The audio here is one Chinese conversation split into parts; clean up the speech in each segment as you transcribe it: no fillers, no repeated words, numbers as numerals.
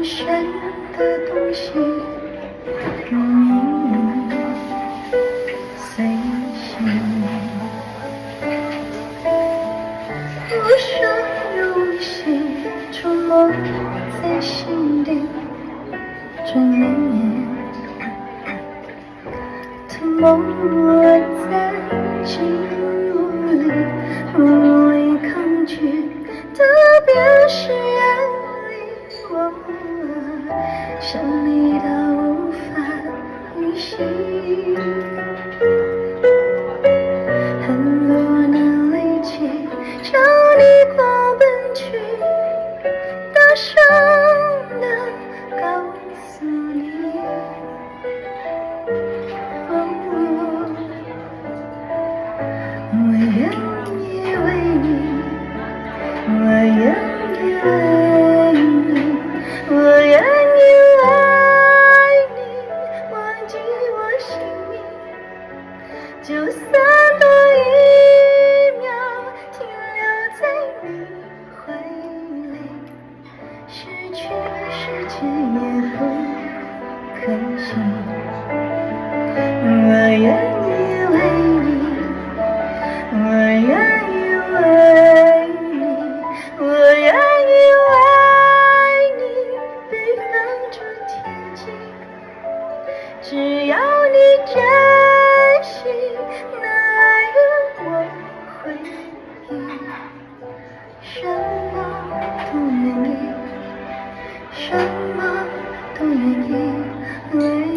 更深的东西给你随行。无声又无息，触摸在心底，转眼涂抹我在寂寞里，无畏抗拒的便是远离我，想你到无法呼吸，很多的力气朝你狂奔去，大声地告诉你，我愿意为你，我愿意为你，我愿意为你忘记我姓名，就算多一秒停留在你怀里，失去世界也不可惜。我愿意为你，我愿意为你，我愿意为你被放逐天际，只要你真心能爱与我回忆，什么都愿意，什么都愿意为你。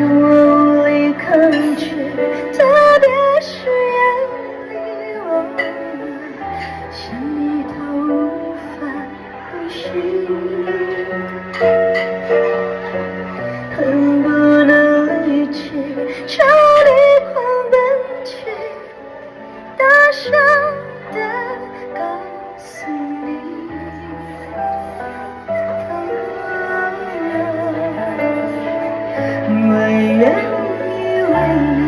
无力抗拒，特别是远离我，想你到无法呼吸，恨不能力气朝你狂奔去，大声地告诉你，我愿意为你，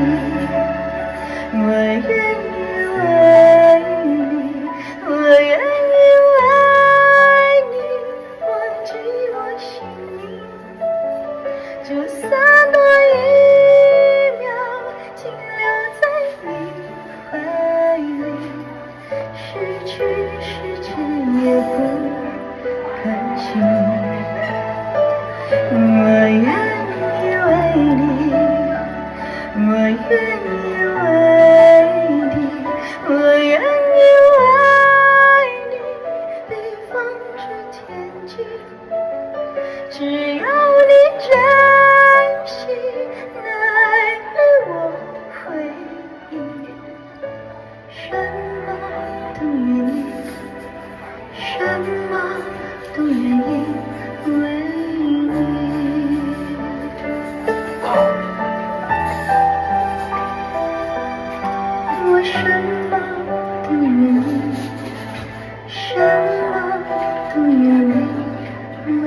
我愿意为你，我愿意为你忘记我姓名，就算多一秒停留在你怀里，失去世界也不可惜。我愿意为你，我愿意为你，我愿意为你被放逐天际，只要你真心能爱与我回忆，什么都愿意，什么都愿意为你。我什么都愿意，什么都愿意为